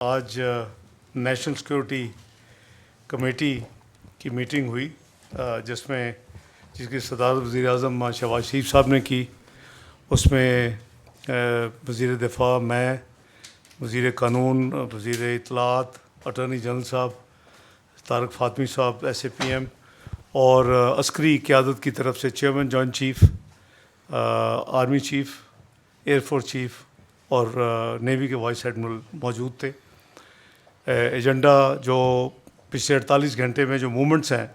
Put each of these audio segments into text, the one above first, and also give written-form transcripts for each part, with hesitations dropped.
आज national security committee की meeting हुई जिसकी सदारत वज़ीर आज़म शहबाज शरीफ साहब ने की। उसमें वज़ीर दिफा, मैं, वज़ीर कानून, वज़ीर इत्तलात, अटॉर्नी जनरल साहब तारक फ़ातमी साहब SAPM और अस्करी क़यादत की तरफ से chairman joint chief, army chief, air force chief और नेवी के वाइस एडमिरल मौजूद थे। एजेंडा जो पिछले 48 घंटे में जो मूवमेंट्स हैं,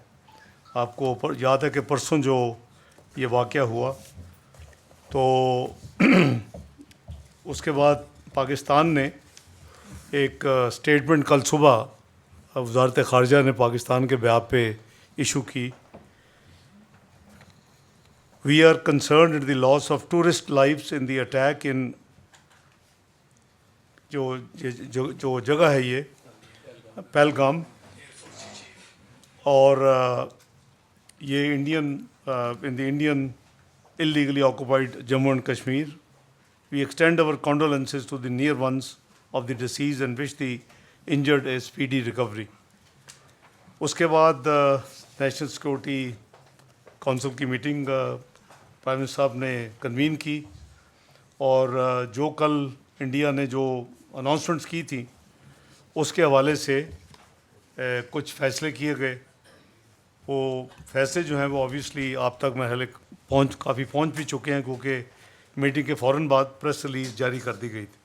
आपको याद है कि परसों जो ये वाक़या हुआ तो उसके बाद पाकिस्तान ने एक स्टेटमेंट कल सुबह वज़ारत ख़ारजा ने पाकिस्तान के बयान पे इशू की। We are concerned the loss of tourist lives in the attack in जो जगह है ये पहलगाम, और ये in the Indian illegally occupied Jammu and Kashmir. We extend our condolences to the near ones of the deceased and wish the injured a speedy recovery. उसके बाद national security council की meeting prime minister साहब ने convene की और जो कल India ने जो अनाउंसमेंट्स की थी उसके हवाले से कुछ फ़ैसले किए गए। वो फ़ैसले जो हैं वो ऑब्वियसली आप तक महल काफ़ी पहुंच भी चुके हैं, क्योंकि मीटिंग के फ़ौरन बाद प्रेस रिलीज़ जारी कर दी गई थी।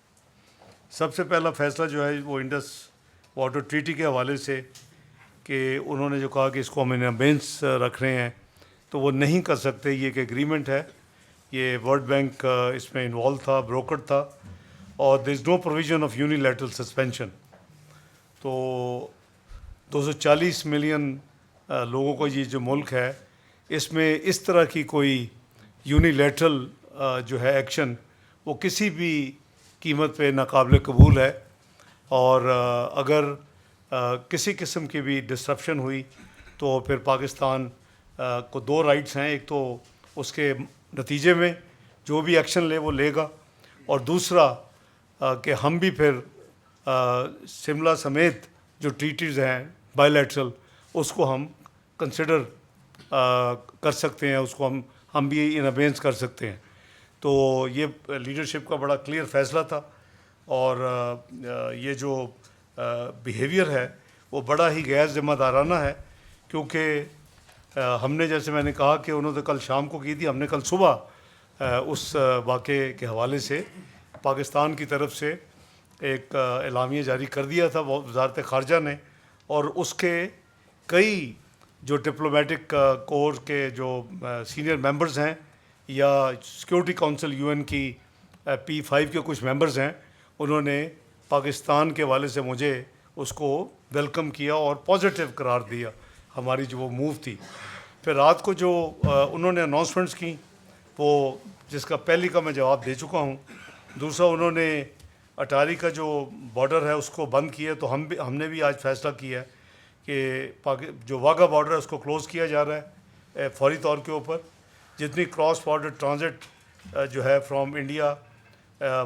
सबसे पहला फ़ैसला जो है वो इंडस वाटर ट्रीटी के हवाले से कि उन्होंने जो कहा कि इसको हम इन अबेंस रख रहे हैं, तो वो नहीं कर सकते। ये एक एग्रीमेंट है, ये वर्ल्ड बैंक इसमें इन्वॉल्व था, ब्रोकर था, और there is no provision of unilateral suspension. तो 240 मिलियन लोगों को ये जो मुल्क है, इसमें इस तरह की कोई यूनिलैटरल जो है एक्शन वो किसी भी कीमत पे नाकाबिल कबूल है। और अगर किसी किस्म की भी डिस्ट्रप्शन हुई तो फिर पाकिस्तान को दो राइट्स हैं, एक तो उसके नतीजे में जो भी एक्शन ले वो लेगा, और दूसरा कि हम भी फिर शिमला समेत जो ट्रीटीज़ हैं बायलैटरल उसको हम कंसिडर कर सकते हैं, उसको हम भी इन अबेंस कर सकते हैं। तो ये लीडरशिप का बड़ा क्लियर फ़ैसला था, और ये जो बिहेवियर है वो बड़ा ही गैर ज़िम्मेदाराना है, क्योंकि हमने, जैसे मैंने कहा कि उन्होंने कल शाम को की थी, हमने कल सुबह उस वाक़े के हवाले से पाकिस्तान की तरफ से एक एलामिया जारी कर दिया था वज़ारत ख़ारजा ने, और उसके कई जो डिप्लोमेटिक कोर के जो सीनियर मेंबर्स हैं या सिक्योरिटी काउंसिल UN की P5 के कुछ मेंबर्स हैं, उन्होंने पाकिस्तान के हवाले से मुझे उसको वेलकम किया और पॉजिटिव करार दिया हमारी जो वो मूव थी। फिर रात को जो उन्होंने अनाउंसमेंट्स की वो जिसका पहली का मैं जवाब दे चुका हूँ। दूसरा, उन्होंने अटारी का जो बॉर्डर है उसको बंद किया, तो हमने भी आज फैसला किया है कि जो वाघा बॉर्डर है उसको क्लोज़ किया जा रहा है फौरी तौर के ऊपर। जितनी क्रॉस बॉर्डर ट्रांजिट जो है फ्रॉम इंडिया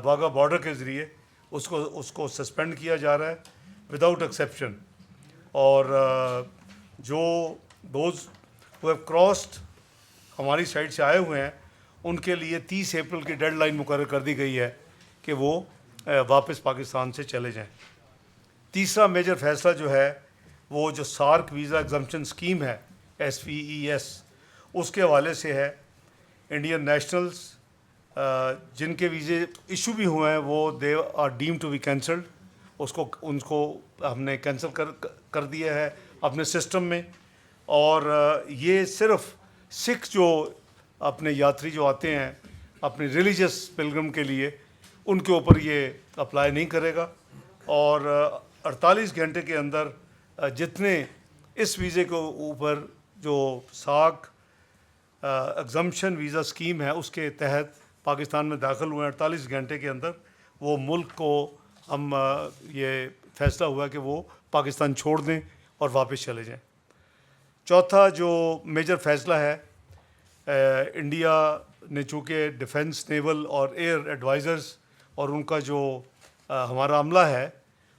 वाघा बॉर्डर के ज़रिए उसको सस्पेंड किया जा रहा है विदाउट एक्सेप्शन। और जो दोज हु हैव क्रॉस्ड हमारी साइड से आए हुए हैं उनके लिए 30 अप्रैल की डेडलाइन मुकर्रर कर दी गई है कि वो वापस पाकिस्तान से चले जाएं। तीसरा मेजर फैसला जो है वो जो सार्क वीज़ा एग्जम्पशन स्कीम है SVES, उसके हवाले से है। इंडियन नेशनल्स जिनके वीज़े इशू भी हुए हैं वो they are deem to be cancelled, उनको हमने कैंसिल कर दिया है अपने सिस्टम में। और ये सिर्फ सिख जो अपने यात्री जो आते हैं अपने रिलीजियस पिलग्रम के लिए, उनके ऊपर ये अप्लाई नहीं करेगा। और 48 घंटे के अंदर जितने इस वीज़े के ऊपर जो सार्क एग्जम्पशन वीज़ा स्कीम है उसके तहत पाकिस्तान में दाखिल हुए 48 घंटे के अंदर, वो मुल्क को हम ये फ़ैसला हुआ कि वो पाकिस्तान छोड़ दें और वापस चले जाएं। चौथा जो मेजर फ़ैसला है, इंडिया ने चूँकि डिफेंस, नेवल और एयर एडवाइज़र्स और उनका जो हमारा अमला है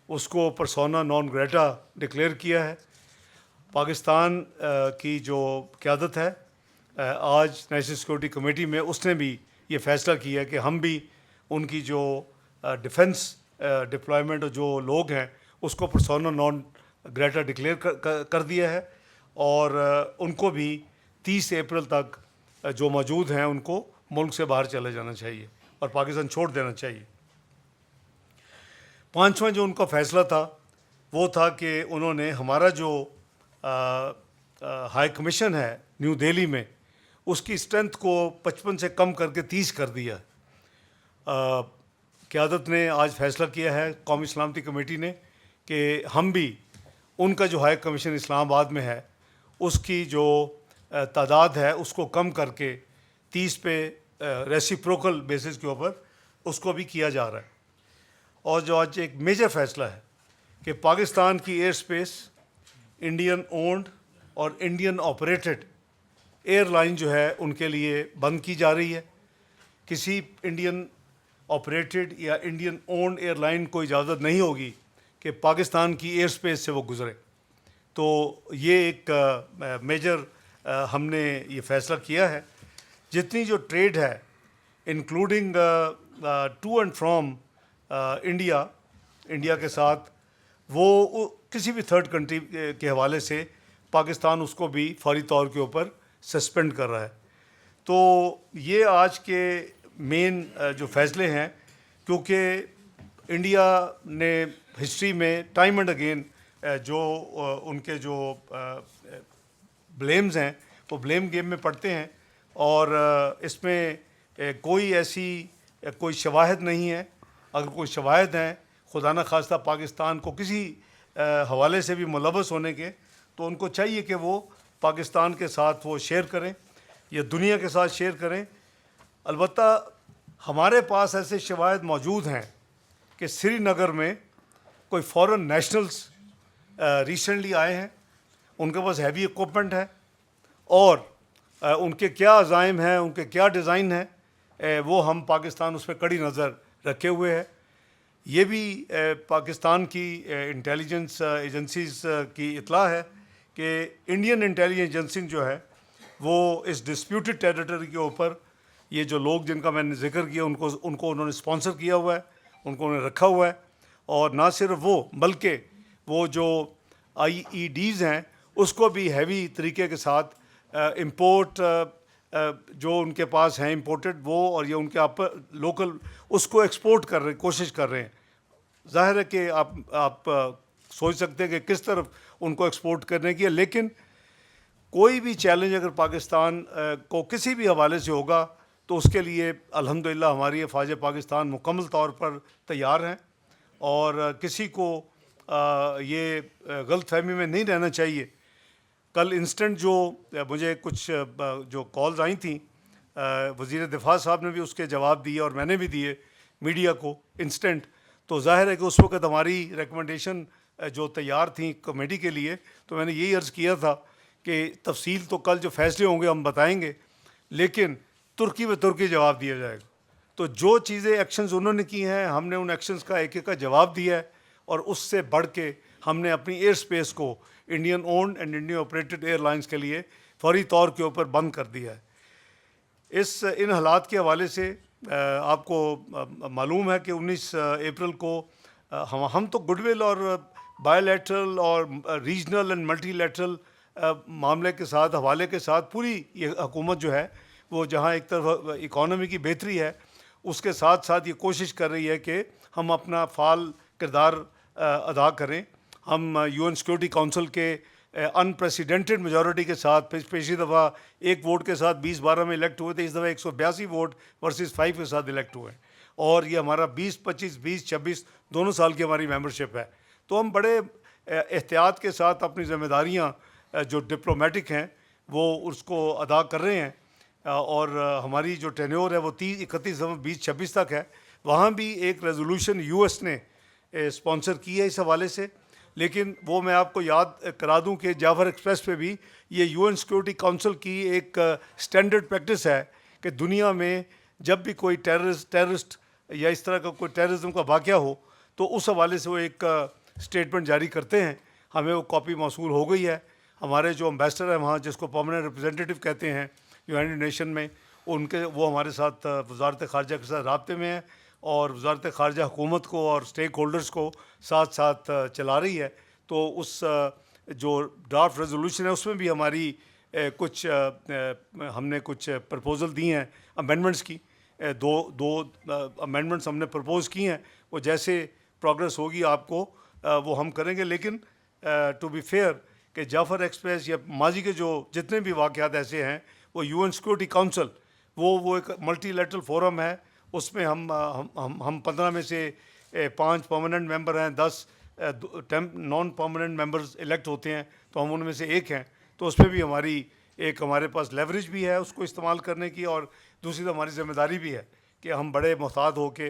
उसको पर्सोना नॉन ग्रेटा डिक्लेयर किया है। पाकिस्तान की जो क़यादत है आज नेशनल सिक्योरिटी कमेटी में, उसने भी ये फ़ैसला किया है कि हम भी उनकी जो डिफेंस डिप्लॉयमेंट जो लोग हैं उसको पर्सोना नॉन ग्रेटा डिक्लेयर कर दिया है, और उनको भी 30 अप्रैल तक जो मौजूद हैं उनको मुल्क से बाहर चले जाना चाहिए और पाकिस्तान छोड़ देना चाहिए। पांचवा जो उनका फ़ैसला था वो था कि उन्होंने हमारा जो हाई कमीशन है न्यू दिल्ली में, उसकी स्ट्रेंथ को 55 से कम करके 30 कर दिया। क़यादत ने आज फ़ैसला किया है कौमी सलामती कमेटी ने कि हम भी उनका जो हाई कमीशन इस्लामाबाद में है उसकी जो तादाद है उसको कम करके 30 पे रेसिप्रोकल बेसिस के ऊपर उसको भी किया जा रहा है। और जो आज एक मेजर फ़ैसला है कि पाकिस्तान की एयर स्पेस इंडियन ओन्ड और इंडियन ऑपरेटेड एयरलाइन जो है उनके लिए बंद की जा रही है। किसी इंडियन ऑपरेटेड या इंडियन ओन्ड एयरलाइन को इजाज़त नहीं होगी कि पाकिस्तान की एयर स्पेस से वो गुज़रे। तो ये एक मेजर हमने ये फ़ैसला किया है। जितनी जो ट्रेड है including to and from India के साथ, वो किसी भी थर्ड कंट्री के हवाले से पाकिस्तान उसको भी फौरी तौर के ऊपर सस्पेंड कर रहा है। तो ये आज के मेन जो फ़ैसले हैं, क्योंकि इंडिया ने हिस्ट्री में टाइम एंड अगेन जो उनके जो ब्लेम्स हैं वो ब्लेम गेम में पड़ते हैं, और इसमें कोई ऐसी कोई शवाहिद नहीं है। अगर कोई शवाहिद हैं खुदा न खास्ता पाकिस्तान को किसी हवाले से भी मुलव्वस होने के, तो उनको चाहिए कि वो पाकिस्तान के साथ वो शेयर करें या दुनिया के साथ शेयर करें। अलबत्ता हमारे पास ऐसे शवाहिद मौजूद हैं कि श्रीनगर में कोई फॉरेन नेशनल्स रिसेंटली आए हैं, उनके पास हैवी इक्विपमेंट है, और उनके क्या अज़ाइम हैं, उनके क्या डिज़ाइन हैं, वो हम पाकिस्तान उस पर कड़ी नज़र रखे हुए है। ये भी पाकिस्तान की इंटेलिजेंस एजेंसीज़ की इत्तला है कि इंडियन इंटेलिजेंस एजेंसी जो है वो इस डिस्प्यूटेड टेरिटरी के ऊपर ये जो लोग जिनका मैंने जिक्र किया उनको उन्होंने स्पॉन्सर किया हुआ है, उनको उन्होंने रखा हुआ है। और ना सिर्फ वो बल्कि वो जो IEDs हैं उसको भी हैवी तरीके के साथ इंपोर्ट जो उनके पास हैं इंपोर्टेड वो, और ये उनके आप लोकल उसको एक्सपोर्ट कर रहे कोशिश कर रहे हैं। ज़ाहिर है कि आप सोच सकते हैं कि किस तरफ उनको एक्सपोर्ट करने की है, लेकिन कोई भी चैलेंज अगर पाकिस्तान को किसी भी हवाले से होगा तो उसके लिए अल्हम्दुलिल्लाह हमारी अफ़वाज पाकिस्तान मुकम्मल तौर पर तैयार हैं, और किसी को ये गलतफहमी में नहीं रहना चाहिए। कल इंस्टेंट जो मुझे कुछ जो कॉल्स आई थी, वज़ीर दिफा साहब ने भी उसके जवाब दिए और मैंने भी दिए मीडिया को इंस्टेंट। तो जाहिर है कि उस वक्त हमारी रिकमेंडेशन जो तैयार थी कमेटी के लिए, तो मैंने यही अर्ज़ किया था कि तफसील तो कल जो फ़ैसले होंगे हम बताएंगे, लेकिन तुर्की में तुर्की जवाब दिया जाएगा। तो जो चीज़ें एक्शंस उन्होंने की हैं हमने उन एक्शंस का एक एक का जवाब दिया है, और उससे बढ़ के हमने अपनी एयर स्पेस को Indian owned and Indian operated airlines के लिए फौरी तौर के ऊपर बंद कर दिया है। इन हालात के हवाले से आपको मालूम है कि 19 अप्रैल को हम तो गुडविल और बायोलैटरल और रीजनल एंड मल्टीलैटरल मामले के साथ हवाले के साथ पूरी ये हुकूमत जो है वो जहाँ एक तरफ इकॉनमी की बेहतरी है उसके साथ साथ ये कोशिश कर रही है कि हम अपना फ़ाल किरदार अदा करें। हम UN सिक्योरिटी काउंसिल के अनप्रेसिडेंटेड मेजॉरिटी के साथ पिछली दफ़ा एक वोट के साथ 2012 में इलेक्ट हुए थे, इस दफ़ा 182 वोट वर्सेस 5 के साथ इलेक्ट हुए हैं, और ये हमारा 20-25 20-26 दोनों साल की हमारी मेंबरशिप है। तो हम बड़े एहतियात के साथ अपनी ज़िम्मेदारियाँ जो डिप्लोमेटिक हैं वो उसको अदा कर रहे हैं, और हमारी जो टेन्योर है वो 31 दिसंबर 2026 तक है। वहाँ भी एक रेजोल्यूशन US ने स्पॉन्सर की है इस हवाले से, लेकिन वो मैं आपको याद करा दूं कि जाफर एक्सप्रेस पे भी ये UN सिक्योरिटी काउंसिल की एक स्टैंडर्ड प्रैक्टिस है कि दुनिया में जब भी कोई टेररिस्ट या इस तरह का कोई टेररिज्म का वाक़या हो तो उस हवाले से वो एक स्टेटमेंट जारी करते हैं। हमें वो कॉपी मौसूल हो गई है। हमारे जो एम्बेसडर हैं वहाँ, जिसको परमानेंट रिप्रेजेंटेटिव कहते हैं यूनाइटेड नेशन में, उनके वो हमारे साथ वजारत ख़ारजा के साथ राब्ते में है और वजारत ख़ारजा हुकूमत को और स्टेक होल्डर्स को साथ साथ चला रही है। तो उस जो ड्राफ्ट रेजोल्यूशन है उसमें भी हमारी हमने कुछ प्रपोज़ल दी हैं अमेंडमेंट्स की। दो दो अमेंडमेंट्स हमने प्रपोज़ की हैं। वो जैसे प्रोग्रेस होगी आपको वो हम करेंगे। लेकिन टू बी फेयर कि जाफ़र एक्सप्रेस या माजी के जो जितने भी वाक़यात ऐसे हैं, वो यूएन सिक्योरिटी काउंसिल वो एक मल्टीलैटरल फोरम है। उसमें हम 15 में से 5 परमानेंट मेंबर हैं, 10 नॉन परमानेंट मेंबर्स इलेक्ट होते हैं, तो हम उनमें से एक हैं। तो उसमें भी हमारे पास लेवरेज भी है उसको इस्तेमाल करने की, और दूसरी तो हमारी ज़िम्मेदारी भी है कि हम बड़े मोहतात होके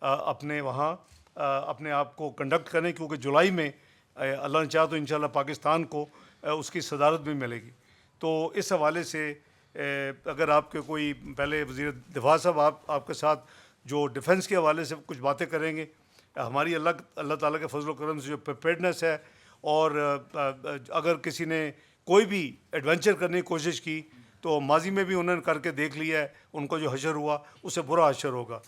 अपने वहाँ अपने आप को कंडक्ट करें, क्योंकि जुलाई में अल्लाह ने चाहा तो इंशाल्लाह पाकिस्तान को उसकी सदारत भी मिलेगी। तो इस हवाले से अगर आपके कोई पहले वज़ीर दिफा साहब आपके साथ जो डिफेंस के हवाले से कुछ बातें करेंगे। हमारी अल्लाह ताला के फजल करम से जो प्रिपेयर्डनेस है, और अगर किसी ने कोई भी एडवेंचर करने की कोशिश की तो माजी में भी उन्होंने करके देख लिया है, उनको जो हशर हुआ उससे बुरा हशर होगा।